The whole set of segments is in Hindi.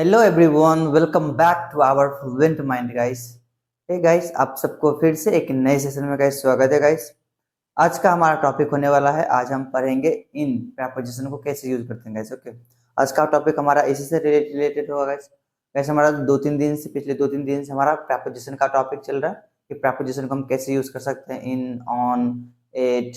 Hello everyone, welcome back to our fluent mind guys. Hey guys, आप सबको फिर से एक नए सेशन में गाइस स्वागत है गाइस। आज का हमारा टॉपिक होने वाला है, आज हम पढ़ेंगे इन प्रपोजिशन को कैसे यूज करते हैं गाइस। ओके, आज का टॉपिक हमारा इसी से रिलेटेड होगा गाइस। गाइस हमारा पिछले दो तीन दिन से हमारा प्रपोजिशन का टॉपिक चल रहा है कि प्रपोजिशन को हम कैसे यूज कर सकते हैं। इन, ऑन, एट,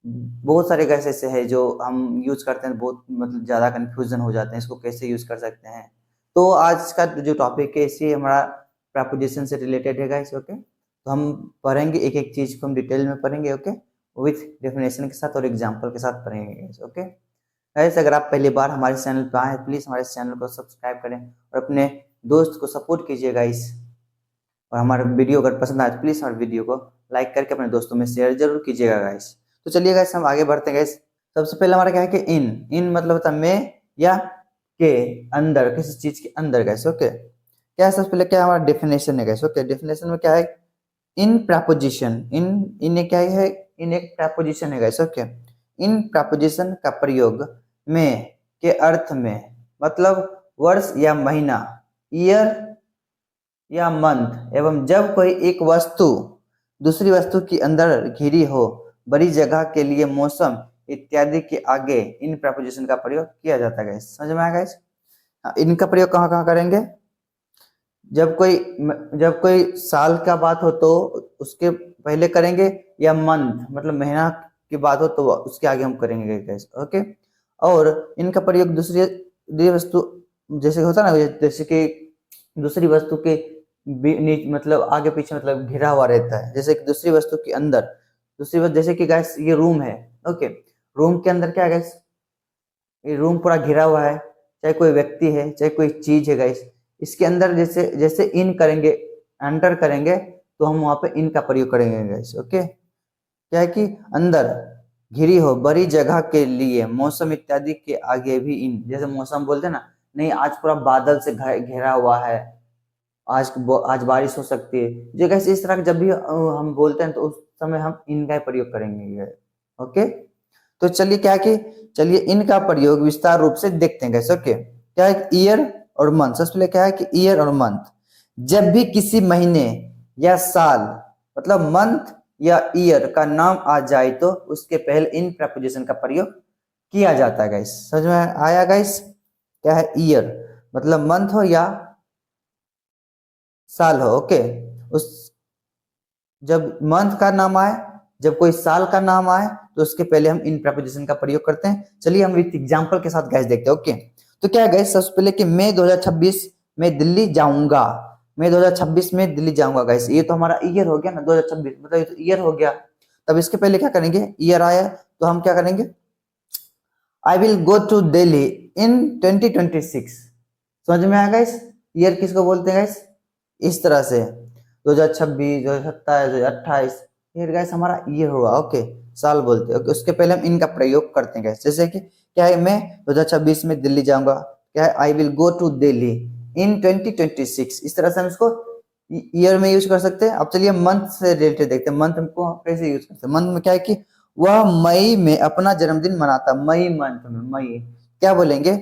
बहुत सारे गाइस ऐसे है जो हम यूज करते हैं, बहुत मतलब ज्यादा कंफ्यूजन हो जाते हैं इसको कैसे यूज कर सकते हैं। तो आज का जो टॉपिक है इसी हमारा प्रपोजिशन से रिलेटेड है गाइस। ओके, तो हम पढ़ेंगे एक एक चीज को हम डिटेल में पढ़ेंगे। ओके, विथ डेफिनेशन के साथ और एग्जांपल के साथ पढ़ेंगे गाइस। ओके गाइस, अगर आप पहली बार हमारे चैनल पे आए प्लीज हमारे चैनल को सब्सक्राइब करें और अपने दोस्त को सपोर्ट कीजिए गाइस। और हमारा वीडियो अगर पसंद आए तो प्लीज हमारे वीडियो को लाइक करके अपने दोस्तों में शेयर जरूर कीजिएगा गाइस। तो चलिए गाइस हम आगे बढ़ते हैं गाइस। सबसे पहले हमारा क्या है कि इन मतलब होता है में या के अंदर, किसी चीज के अंदर गाइस। ओके, क्या है सबसे पहले क्या हमारा डेफिनेशन है गाइस। ओके, डेफिनेशन में क्या है, इन प्रपोजिशन, इन क्या है, इन एक प्रपोजिशन है गाइस। ओके, इन प्रपोजिशन का प्रयोग में के अर्थ में मतलब वर्ष या महीना, ईयर या मंथ एवं जब कोई एक वस्तु दूसरी वस्तु के अंदर घिरी हो, बड़ी जगह के लिए मौसम इत्यादि के आगे इन प्रपोजिशन का प्रयोग किया जाता है गाइस। समझ में आया गाइस? इनका प्रयोग कहाँ कहाँ करेंगे? जब कोई साल का बात हो तो उसके पहले करेंगे, या मंथ मतलब महीना की बात हो तो उसके आगे हम करेंगे गाइस। ओके, और इनका प्रयोग दूसरी वस्तु जैसे होता है ना, जैसे कि दूसरी वस्तु के मतलब आगे पीछे मतलब घिरा हुआ रहता है, जैसे कि दूसरी वस्तु के अंदर, दूसरी वस्तु जैसे कि गैस ये रूम है। ओके, रूम के अंदर क्या है गैस, ये रूम पूरा घिरा हुआ है, चाहे कोई व्यक्ति है चाहे कोई चीज है गैस, इसके अंदर जैसे जैसे इन करेंगे, एंटर करेंगे तो हम वहां पे इन का प्रयोग करेंगे गैस। ओके, क्या है कि अंदर घिरी हो, बड़ी जगह के लिए, मौसम इत्यादि के आगे भी इन, जैसे मौसम बोलते हैं ना, नहीं आज पूरा बादल से घेरा हुआ है, आज बारिश हो सकती है, जो कैसे इस तरह जब भी हम बोलते हैं तो उस समय हम इनका प्रयोग करेंगे। ओके, तो चलिए क्या कि चलिए इनका प्रयोग विस्तार रूप से देखते हैं कैसे। ओके, क्या है ईयर और मंथ। सबसे पहले क्या है कि ईयर और मंथ, जब भी किसी महीने या साल मतलब मंथ या ईयर का नाम आ जाए तो उसके पहले इन प्रपोजिशन का प्रयोग किया जाता है गाइस। समझ में आया गाइस? क्या है ईयर मतलब मंथ हो या साल हो। ओके, उस जब मंथ का नाम आए, जब कोई साल का नाम आए तो उसके पहले हम इन प्रपोजिशन का प्रयोग करते हैं। चलिए हम विथ एग्जांपल के साथ गैस देखते हैं। ओके, तो क्या गैस सबसे पहले कि मैं 2026 में दिल्ली जाऊंगा, मैं 2026 में दिल्ली जाऊंगा गैस, ये तो हमारा ईयर हो गया ना, 2026 मतलब ये तो ईयर हो गया। तब इसके पहले क्या करेंगे, ईयर आया तो हम क्या करेंगे, I will go to Delhi in 2026। समझ में आया गैस? ईयर किसको बोलते हैं गैस? इस तरह से 2026, 2027, 2028, ये गैस हमारा ईयर हुआ। ओके, साल बोलते हैं। ओके, उसके पहले हम इनका प्रयोग करते हैं गैस, जैसे कि क्या है, मैं 2026 में दिल्ली जाऊंगा, क्या है, I will go to Delhi in 2026। इस तरह से हम इसको ईयर में यूज कर सकते हैं। अब चलिए मंथ से रिलेटेड देखते हैं, मंथ को कैसे यूज करते हैं। मंथ में क्या है कि वह मई में अपना जन्मदिन मनाता, मई मंथ में, मई क्या बोलेंगे,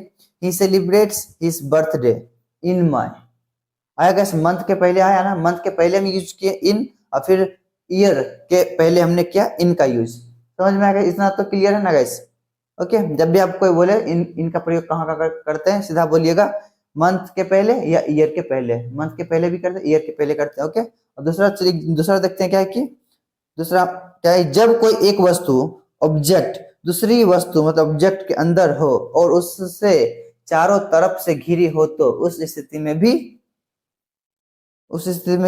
ही सेलिब्रेट्स हिज बर्थडे इन मई। आया गैस, मंथ के पहले आया ना, मंथ के पहले हम यूज किए इन, और फिर ईयर के पहले हमने किया इन का यूज। समझ में आ गया? इतना तो क्लियर है ना गैस? ओके, जब भी आप कोई बोले इनका प्रयोग कहाँ का करते हैं, सीधा बोलिएगा मंथ के पहले या ईयर के पहले। मंथ के पहले भी करते हैं, ईयर के पहले करते हैं। ओके, और दूसरा देखते हैं क्या है कि दूसरा क्या है, जब कोई एक वस्तु ऑब्जेक्ट दूसरी वस्तु मतलब ऑब्जेक्ट के अंदर हो और उससे चारों तरफ से घिरी हो तो उस स्थिति में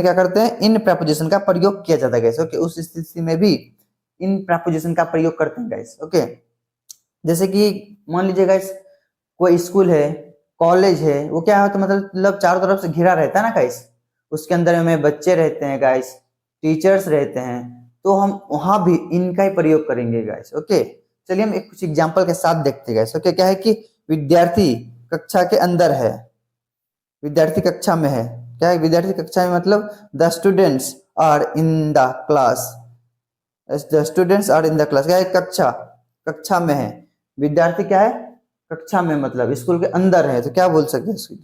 क्या करते हैं, इन प्रपोजिशन का प्रयोग किया जाता है गैस। ओके, उस स्थिति में भी इन प्रपोजिशन का प्रयोग करते हैं गैस। ओके, जैसे कि मान लीजिए गैस कोई स्कूल है, कॉलेज है, वो क्या होता है मतलब चारों तरफ से घिरा रहता है ना गैस, उसके अंदर में बच्चे रहते हैं गैस, टीचर्स रहते हैं, तो हम वहां भी इनका ही प्रयोग करेंगे गैस। ओके, चलिए हम एक कुछ एग्जांपल के साथ देखते हैं गैस। ओके, क्या है कि विद्यार्थी कक्षा के अंदर है, विद्यार्थी कक्षा में है, क्या है विद्यार्थी कक्षा में मतलब the students are in the class, the students are in the class, क्या है कक्षा, कक्षा में है, विद्यार्थी क्या है कक्षा में मतलब स्कूल के अंदर है, तो क्या बोल सकते हैं इसको,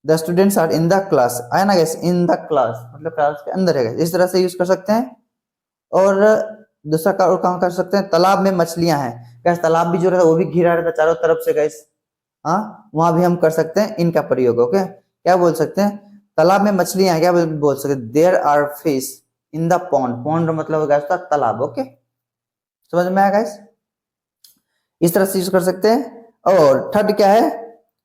the students are in the class, आया ना गैस, इन द क्लास मतलब क्लास के अंदर है guys। इस तरह से यूज कर सकते हैं। और दूसरा का और कहाँ कर सकते हैं, तालाब में मछलियां हैं गैस, तालाब भी जो रहता है वो भी घिरा रहता है चारों तरफ से गैस। हाँ, वहां भी हम कर सकते हैं इनका प्रयोग। ओके, क्या बोल सकते हैं, तालाब में मछलियां हैं, क्या बोल सकते हैं, there are fish in the pond. Pond मतलब गैस था तालाब। ओके, समझ में आया गैस, इस तरह से यूज कर सकते हैं। और थर्ड क्या है,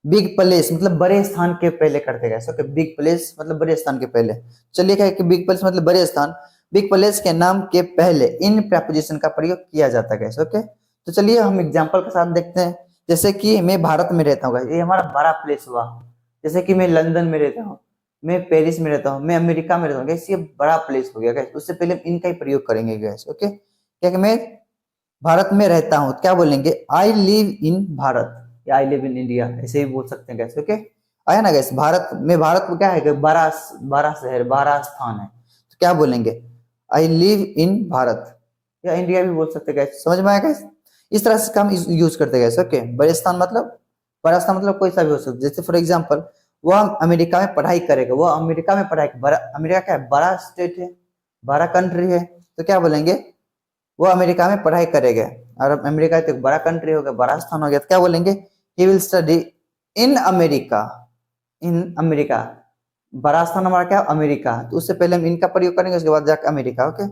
बिग प्लेस मतलब बड़े स्थान के पहले करते गए। ओके, बिग प्लेस मतलब बड़े स्थान के पहले। चलिए क्या है कि बिग प्लेस मतलब बड़े स्थान, बिग प्लेस के नाम के पहले इन प्रपोजिशन का प्रयोग किया जाता है। ओके, तो चलिए हम एग्जांपल के साथ देखते हैं। जैसे कि मैं भारत में रहता हूँ, ये हमारा बड़ा प्लेस हुआ। जैसे कि मैं लंदन में रहता हूँ, मैं पेरिस में रहता हूँ, मैं अमेरिका में रहता हूँ, ये बड़ा प्लेस हो गया गैस। उससे पहले हम इनका ही प्रयोग करेंगे गैस। ओके, क्या कि मैं भारत में रहता हूं, क्या बोलेंगे, आई लिव इन भारत या आई लिव इन इंडिया, ऐसे ही बोल सकते हैं गैस। ओके, आया ना गैस, भारत में, भारत में क्या है, बारह बारह शहर, बारह स्थान है, तो क्या बोलेंगे, आई लिव इन भारत या इंडिया भी बोल सकते हैं गैस। समझ में आया गैस, इस तरह से हम यूज करते गैस। ओके, बड़े स्थान मतलब, बड़ा स्थान मतलब कोई सा भी हो सकता है। जैसे फॉर एग्जाम्पल वह अमेरिका में पढ़ाई करेगा, वह अमेरिका में पढ़ाई, बड़ा अमेरिका क्या है, बड़ा स्टेट है, बड़ा कंट्री है, तो क्या बोलेंगे, वो अमेरिका में पढ़ाई करेगा। और अमेरिका तो एक बड़ा कंट्री हो गया, बड़ा स्थान हो गया, तो क्या बोलेंगे, he will study in America. In America, बड़ा स्थान हमारा क्या, अमेरिका, तो उससे पहले हम इनका प्रयोग करेंगे, उसके बाद जाकर अमेरिका। ओके,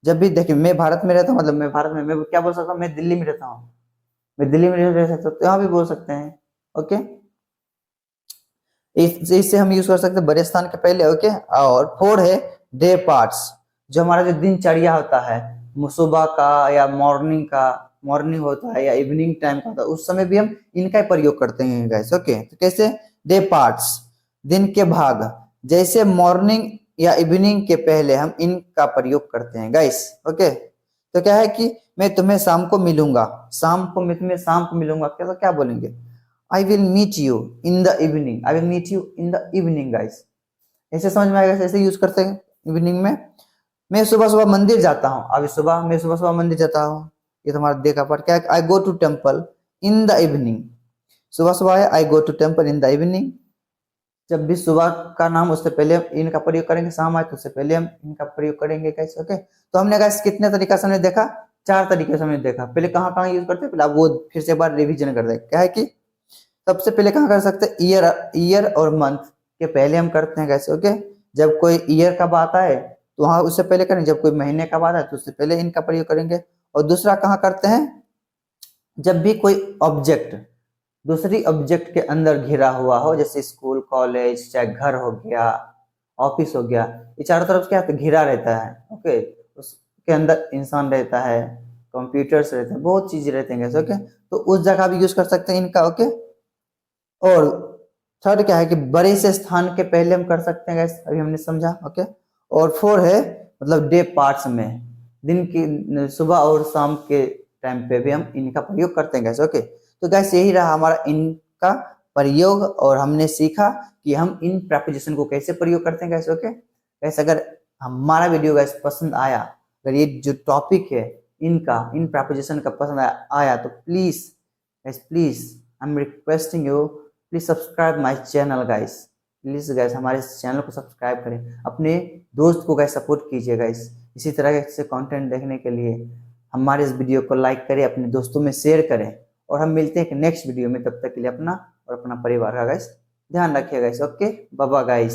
जब भी देखिए मैं भारत में रहता हूँ, मतलब मैं भारत में, मैं क्या बोल सकता हूँ, मैं दिल्ली में रहता हूँ, मैं दिल्ली में रह सकता हूँ, तो यहाँ भी बोल सकते हैं। ओके, इससे हम यूज कर सकते हैं बड़े स्थान के पहले। ओके, और फोर है डे पार्ट्स, जो हमारा जो दिनचर्या होता है, सुबह का या मॉर्निंग का, मॉर्निंग होता है या इवनिंग टाइम का होता है, उस समय भी हम इनका ही प्रयोग करते हैं गाइस। ओके, तो कैसे, डे पार्ट्स दिन के भाग, जैसे मॉर्निंग या इवनिंग के पहले हम इनका प्रयोग करते हैं गाइस। ओके, तो क्या है कि मैं तुम्हें शाम को मिलूंगा, शाम को मैं तुम्हें शाम को मिलूंगा, क्या तो क्या बोलेंगे, I will meet you in the evening, I will meet you in the evening guys. ऐसे समझ में आएगा, ऐसे यूज करते हैं इवनिंग में। मैं सुबह सुबह मंदिर जाता हूँ, अभी सुबह मैं सुबह सुबह मंदिर जाता हूँ, ये तुम्हारा देखा पर क्या, I go to temple in the evening, सुबह सुबह है, I go to temple in the evening. जब भी सुबह का नाम, उससे पहले हम इनका प्रयोग करेंगे, शाम आए तो उससे पहले हम इनका प्रयोग करेंगे गाइस। ओके, तो हमने गाइस कितने तरीका से हमने देखा, चार तरीके से हमने देखा। पहले कहाँ कहाँ यूज करते हैं, पहले आप वो फिर से एक बार रिविजन कर दे। क्या है कि सबसे पहले कहाँ कर सकते हैं, ईयर, ईयर और मंथ के पहले हम करते हैं कैसे। ओके, जब कोई ईयर का बात आए तो वहां उससे पहले करेंगे, जब कोई महीने का बात आए तो उससे पहले इनका प्रयोग करेंगे। और दूसरा कहाँ करते हैं, जब भी कोई ऑब्जेक्ट दूसरी ऑब्जेक्ट के अंदर घिरा हुआ हो, जैसे स्कूल, कॉलेज, चाहे घर हो गया, ऑफिस हो गया, ये चारों तरफ क्या घिरा रहता है। ओके, उसके अंदर इंसान रहता है, कंप्यूटर्स रहते हैं, बहुत चीजें रहते हैं। ओके, तो उस जगह भी यूज कर सकते हैं इनका। ओके, और थर्ड क्या है कि बड़े से स्थान के पहले हम कर सकते हैं गैस, अभी हमने समझा। ओके, और फोर है मतलब डे पार्ट्स में, दिन की सुबह और शाम के टाइम पे भी हम इनका प्रयोग करते हैं गैस। ओके, तो गैस यही रहा हमारा इनका प्रयोग, और हमने सीखा कि हम इन प्रपोजिशन को कैसे प्रयोग करते हैं गैस। ओके गैस, अगर हमारा वीडियो गैस पसंद आया, अगर ये जो टॉपिक है इनका, इन प्रपोजिशन का पसंद आया तो please gas, please I am requesting you, please subscribe my channel guys. Please guys हमारे इस चैनल को सब्सक्राइब करें, अपने दोस्त को गाइस सपोर्ट कीजिए गाइस। इसी तरह के कंटेंट देखने के लिए हमारे इस वीडियो को लाइक करें, अपने दोस्तों में शेयर करें, और हम मिलते हैं एक नेक्स्ट वीडियो में। तब तक के लिए अपना और अपना परिवार का गाइस ध्यान रखिए guys. Okay, bye bye guys.